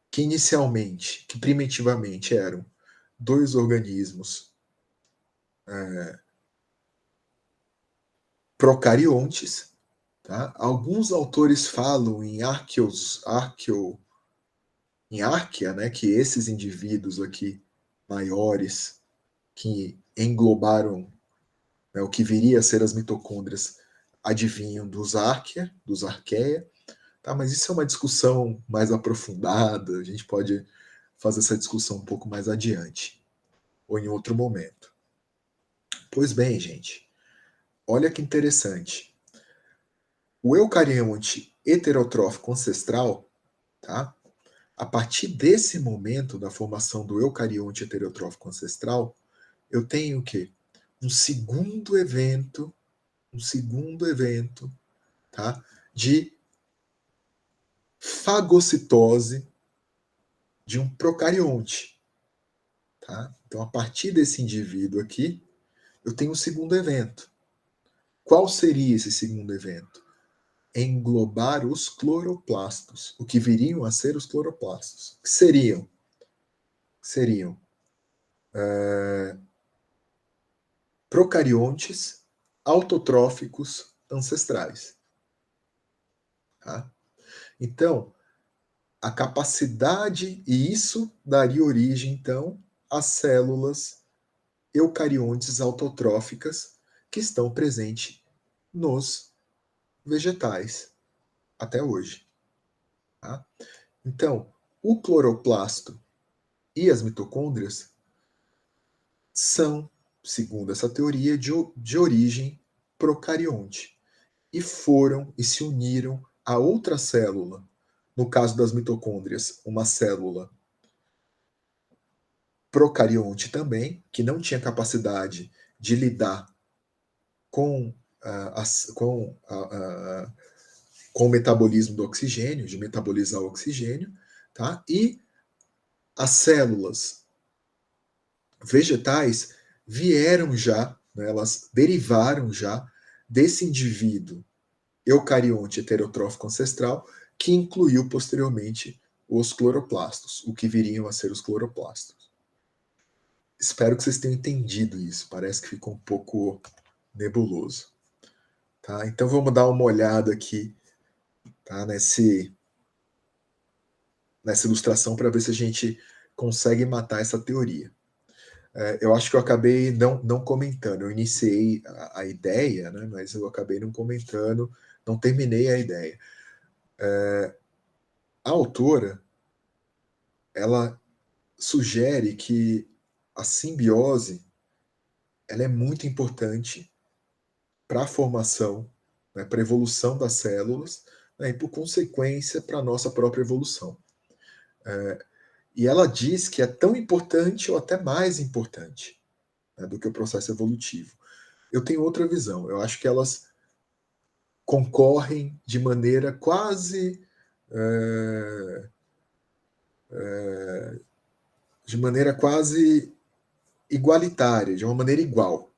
que inicialmente, que primitivamente eram dois organismos procariontes. Tá? Alguns autores falam em árquea, né, que esses indivíduos aqui maiores que englobaram, né, o que viria a ser as mitocôndrias advinham dos arqueia, tá? Mas isso é uma discussão mais aprofundada, a gente pode fazer essa discussão um pouco mais adiante, ou em outro momento. Pois bem, gente, olha que interessante. O eucarionte heterotrófico ancestral, tá? A partir desse momento da formação do eucarionte heterotrófico ancestral, eu tenho o quê? Um segundo evento, tá? De fagocitose de um procarionte, tá? Então, a partir desse indivíduo aqui, eu tenho um segundo evento. Qual seria esse segundo evento? Englobar os cloroplastos, o que viriam a ser os cloroplastos. Que seriam procariontes autotróficos ancestrais. Tá? Então, a capacidade, e isso daria origem, então, às células eucariontes autotróficas que estão presentes nos vegetais até hoje. Tá? Então, o cloroplasto e as mitocôndrias são, segundo essa teoria, de origem procarionte e foram e se uniram a outra célula. No caso das mitocôndrias, uma célula procarionte também, que não tinha capacidade de lidar com, com o metabolismo do oxigênio, de metabolizar o oxigênio, tá? E as células vegetais vieram já, né, elas derivaram já desse indivíduo eucarionte heterotrófico ancestral, que incluiu posteriormente os cloroplastos, o que viriam a ser os cloroplastos. Espero que vocês tenham entendido isso, parece que ficou um pouco nebuloso. Tá? Então vamos dar uma olhada aqui, tá, nessa ilustração para ver se a gente consegue matar essa teoria. Eu acho que eu acabei não comentando. Eu iniciei a ideia, né, mas eu acabei não comentando, não terminei a ideia. A autora, ela sugere que a simbiose ela é muito importante para a formação, né, para a evolução das células, né, e por consequência para a nossa própria evolução. E ela diz que é tão importante ou até mais importante, né, do que o processo evolutivo. Eu tenho outra visão. Eu acho que elas concorrem de maneira quase de maneira quase igualitária, de uma maneira igual.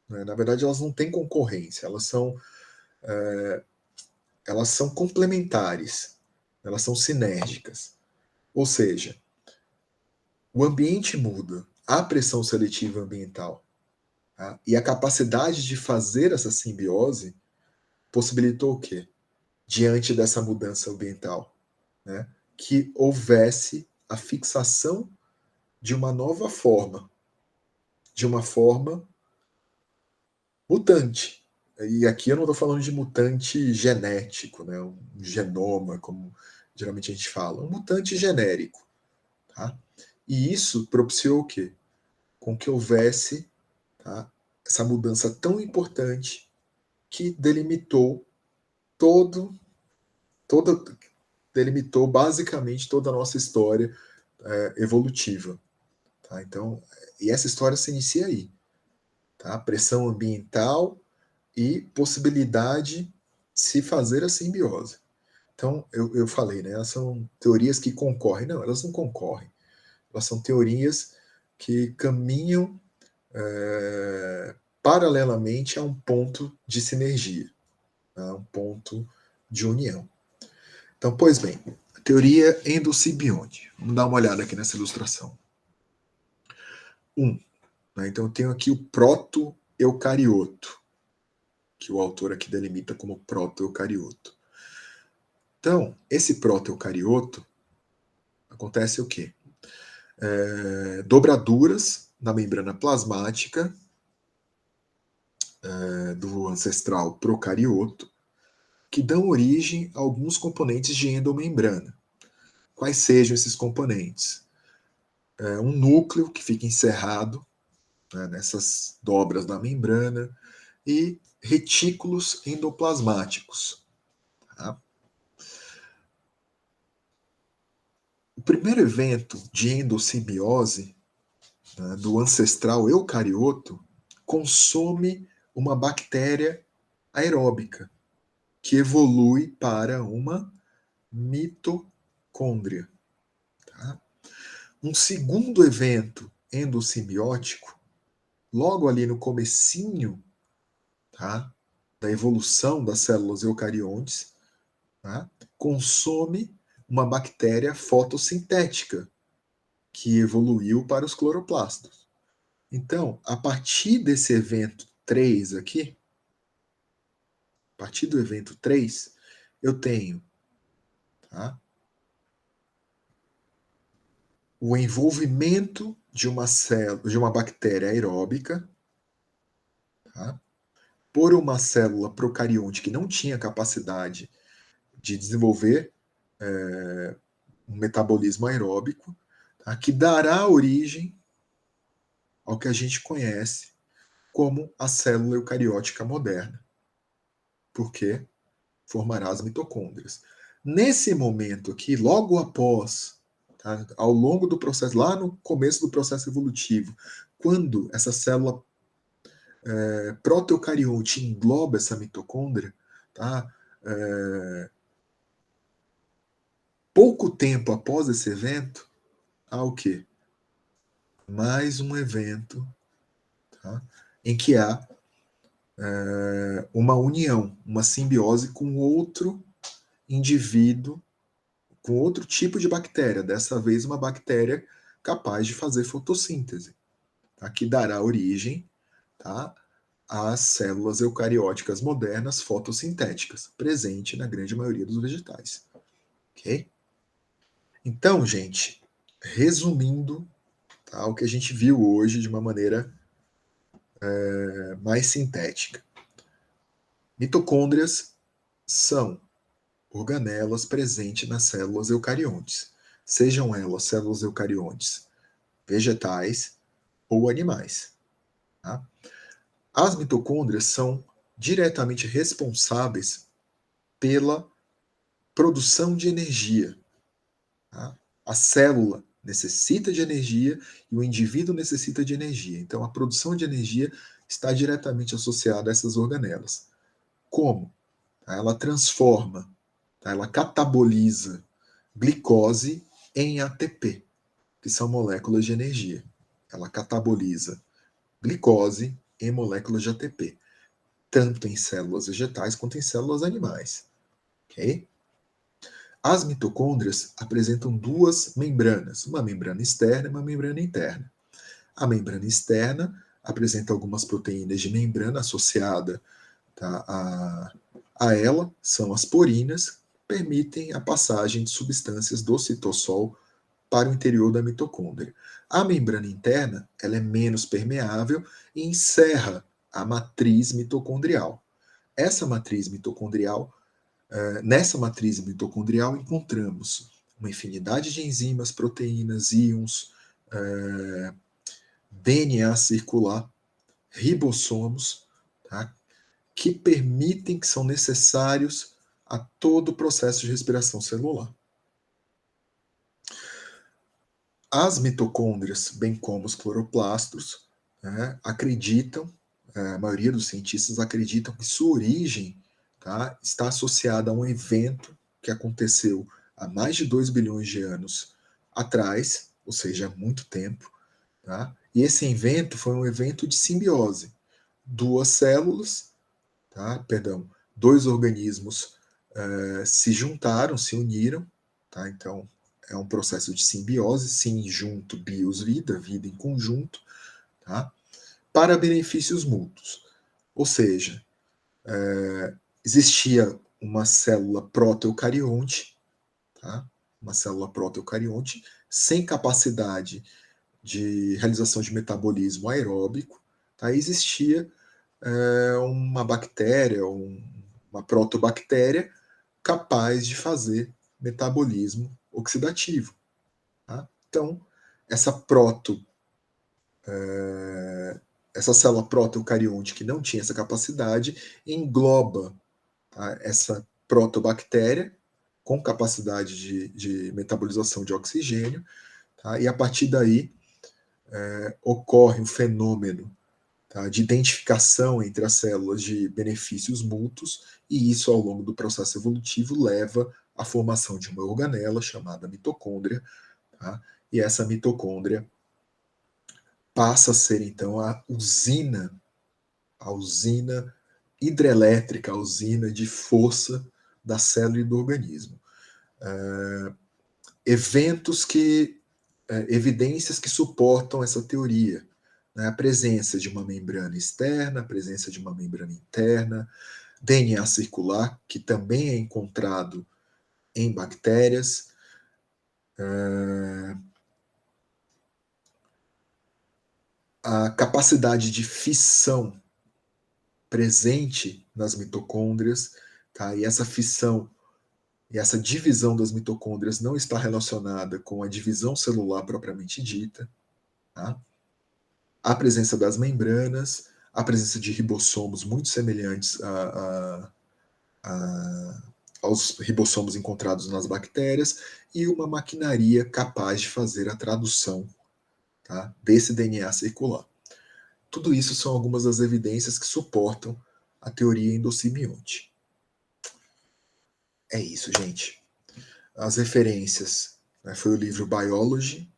Né? Na verdade, elas não têm concorrência, elas são complementares, elas são sinérgicas. Ou seja, o ambiente muda, a pressão seletiva ambiental, tá? E a capacidade de fazer essa simbiose possibilitou o quê? Diante dessa mudança ambiental, né? Que houvesse a fixação de uma nova forma, de uma forma mutante. E aqui eu não estou falando de mutante genético, né? Um genoma, como geralmente a gente fala, um mutante genérico. Tá? E isso propiciou o quê? Com que houvesse, tá, essa mudança tão importante que delimitou todo, toda, delimitou basicamente toda a nossa história evolutiva. Tá? Então, e essa história se inicia aí. Tá? Pressão ambiental e possibilidade de se fazer a simbiose. Então, eu falei, né? Elas são teorias que concorrem. Não, elas não concorrem. Elas são teorias que caminham paralelamente a um ponto de sinergia, a um ponto de união. Então, pois bem, a teoria endosimbionte. Vamos dar uma olhada aqui nessa ilustração. Né? Então, eu tenho aqui o proto-eucarioto, que o autor aqui delimita como proto-eucarioto. Então, esse proto-eucarioto acontece o quê? Dobraduras na membrana plasmática do ancestral procarioto, que dão origem a alguns componentes de endomembrana. Quais sejam esses componentes? Um núcleo que fica encerrado, né, nessas dobras da membrana e retículos endoplasmáticos. Tá? O primeiro evento de endossimbiose, né, do ancestral eucarioto consome uma bactéria aeróbica que evolui para uma mitocôndria. Tá? Um segundo evento endossimbiótico, logo ali no comecinho, tá, da evolução das células eucariontes, tá, consome uma bactéria fotossintética que evoluiu para os cloroplastos. Então, a partir desse evento 3 aqui, a partir do evento 3, eu tenho, tá, o envolvimento de uma célula, de uma bactéria aeróbica, tá, por uma célula procarionte que não tinha capacidade de desenvolver um metabolismo aeróbico, tá, que dará origem ao que a gente conhece como a célula eucariótica moderna, porque formará as mitocôndrias. Nesse momento aqui, logo após tá? Ao longo do processo, lá no começo do processo evolutivo, quando essa célula protoeucarionte engloba essa mitocôndria, tá? Pouco tempo após esse evento, há o quê? Mais um evento, tá? Em que há uma união, uma simbiose com outro indivíduo, com outro tipo de bactéria, dessa vez uma bactéria capaz de fazer fotossíntese, tá? Que dará origem, tá, às células eucarióticas modernas fotossintéticas, presente na grande maioria dos vegetais. Ok? Então, gente, resumindo, tá, o que a gente viu hoje de uma maneira mais sintética. Mitocôndrias são organelas presentes nas células eucariontes, sejam elas células eucariontes vegetais ou animais. Tá? As mitocôndrias são diretamente responsáveis pela produção de energia. Tá? A célula necessita de energia e o indivíduo necessita de energia. Então, a produção de energia está diretamente associada a essas organelas. Como? Ela transforma, ela cataboliza glicose em ATP, que são moléculas de energia. Ela cataboliza glicose em moléculas de ATP, tanto em células vegetais quanto em células animais. Okay? As mitocôndrias apresentam duas membranas, uma membrana externa e uma membrana interna. A membrana externa apresenta algumas proteínas de membrana associada, tá, a ela, são as porinas, que permitem a passagem de substâncias do citossol para o interior da mitocôndria. A membrana interna ela é menos permeável e encerra a matriz mitocondrial. Essa matriz mitocondrial, nessa matriz mitocondrial encontramos uma infinidade de enzimas, proteínas, íons, DNA circular, ribossomos, tá? Que permitem, que são necessários a todo o processo de respiração celular. As mitocôndrias, bem como os cloroplastos, né, acreditam, a maioria dos cientistas acreditam que sua origem, tá, está associada a um evento que aconteceu há mais de 2 bilhões de anos atrás, ou seja, há muito tempo. Tá? E esse evento foi um evento de simbiose. Duas células, tá, perdão, dois organismos se juntaram, se uniram, tá? Então é um processo de simbiose, sim, junto, bios, vida, vida em conjunto, tá? Para benefícios mútuos. Ou seja, existia uma célula protoeucarionte, tá? Uma célula protoeucarionte sem capacidade de realização de metabolismo aeróbico, tá? Existia uma bactéria, uma protobactéria capaz de fazer metabolismo oxidativo. Tá? Então, essa essa célula protoeucarionte que não tinha essa capacidade engloba, tá, essa protobactéria com capacidade de metabolização de oxigênio, tá? E a partir daí ocorre um fenômeno, tá, de identificação entre as células de benefícios mútuos, e isso, ao longo do processo evolutivo, leva à formação de uma organela chamada mitocôndria, tá? E essa mitocôndria passa a ser, então, a usina hidrelétrica, a usina de força da célula e do organismo. Eventos que, evidências que suportam essa teoria, né? A presença de uma membrana externa, a presença de uma membrana interna, DNA circular, que também é encontrado em bactérias, a capacidade de fissão presente nas mitocôndrias, tá? E essa fissão e essa divisão das mitocôndrias não está relacionada com a divisão celular propriamente dita, tá? A presença das membranas, a presença de ribossomos muito semelhantes aos ribossomos encontrados nas bactérias e uma maquinaria capaz de fazer a tradução, tá, desse DNA circular. Tudo isso são algumas das evidências que suportam a teoria endossimionte. É isso, gente. As referências, né, foi o livro Biology,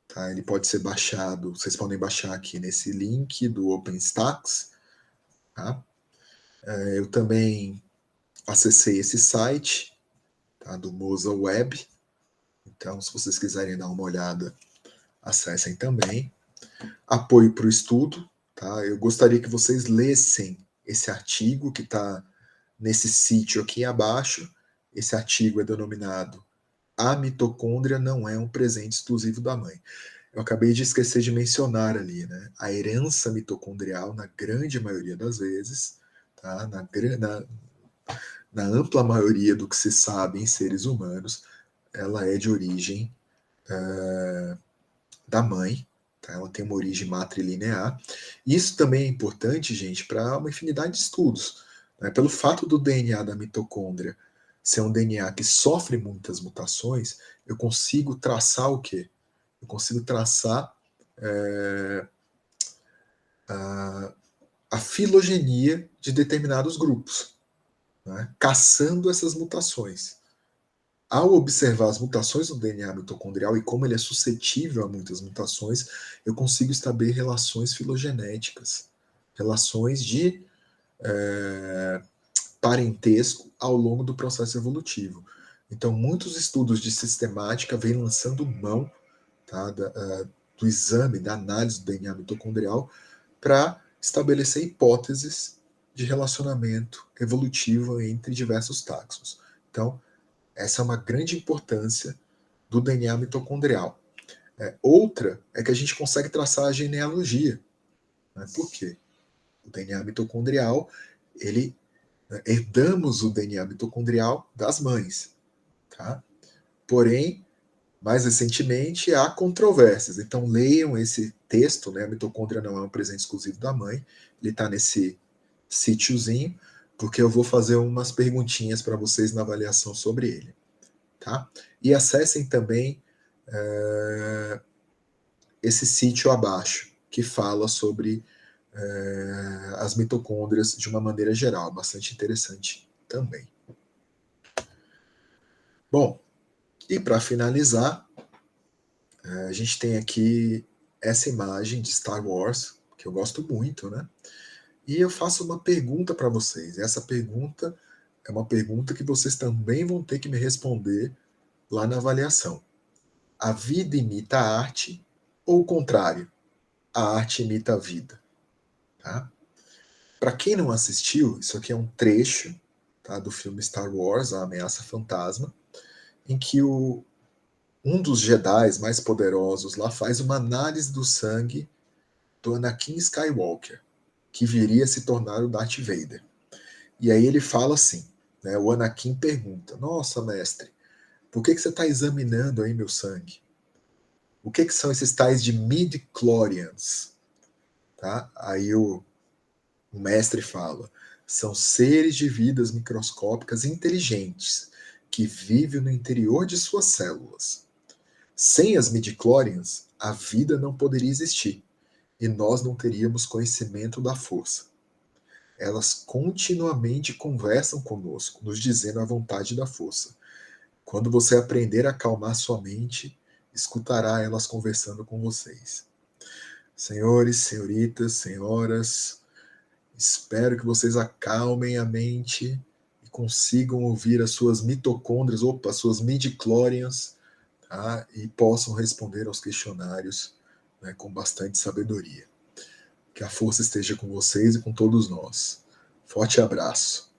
tá? Ele pode ser baixado, vocês podem baixar aqui nesse link do OpenStax. Tá? Eu também acessei esse site, tá, do Mosa Web. Então, se vocês quiserem dar uma olhada, acessem também. Apoio para o estudo. Tá? Eu gostaria que vocês lessem esse artigo que está nesse sítio aqui abaixo. Esse artigo é denominado A Mitocôndria Não é um Presente Exclusivo da Mãe. Eu acabei de esquecer de mencionar ali, né? A herança mitocondrial, na grande maioria das vezes, tá? Na ampla maioria do que se sabe em seres humanos, ela é de origem da mãe, tá? Ela tem uma origem matrilinear. Isso também é importante, gente, para uma infinidade de estudos. Né? Pelo fato do DNA da mitocôndria ser um DNA que sofre muitas mutações, eu consigo traçar o quê? Eu consigo traçar a filogenia de determinados grupos, né? Caçando essas mutações. Ao observar as mutações no DNA mitocondrial e como ele é suscetível a muitas mutações, eu consigo estabelecer relações filogenéticas, relações de parentesco ao longo do processo evolutivo. Então, muitos estudos de sistemática vêm lançando mão, tá, do exame, da análise do DNA mitocondrial para estabelecer hipóteses de relacionamento evolutivo entre diversos taxons. Então, essa é uma grande importância do DNA mitocondrial. Outra é que a gente consegue traçar a genealogia. Né? Por quê? O DNA mitocondrial, herdamos o DNA mitocondrial das mães. Tá? Porém, mais recentemente, há controvérsias. Então, leiam esse texto, né? A mitocôndria não é um presente exclusivo da mãe. Ele está nesse sítiozinho, porque eu vou fazer umas perguntinhas para vocês na avaliação sobre ele. Tá? E acessem também esse sítio abaixo, que fala sobre as mitocôndrias de uma maneira geral, bastante interessante também. Bom, e para finalizar, a gente tem aqui essa imagem de Star Wars, que eu gosto muito, né? E eu faço uma pergunta para vocês. Essa pergunta é uma pergunta que vocês também vão ter que me responder lá na avaliação. A vida imita a arte ou o contrário? A arte imita a vida? Tá? Para quem não assistiu, isso aqui é um trecho, tá, do filme Star Wars, A Ameaça Fantasma, em que um dos Jedi mais poderosos lá faz uma análise do sangue do Anakin Skywalker, que viria a se tornar o Darth Vader. E aí ele fala assim, né, o Anakin pergunta, nossa, mestre, por que você está examinando aí meu sangue? O que são esses tais de midi-chlorians? Tá? Aí o mestre fala, são seres de vidas microscópicas inteligentes que vivem no interior de suas células. Sem as midichlorians, a vida não poderia existir e nós não teríamos conhecimento da força. Elas continuamente conversam conosco, nos dizendo a vontade da força. Quando você aprender a acalmar sua mente, escutará elas conversando com vocês. Senhores, senhoritas, senhoras, espero que vocês acalmem a mente e consigam ouvir as suas mitocôndrias, suas midichlorians, tá? E possam responder aos questionários, né, com bastante sabedoria. Que a força esteja com vocês e com todos nós. Forte abraço.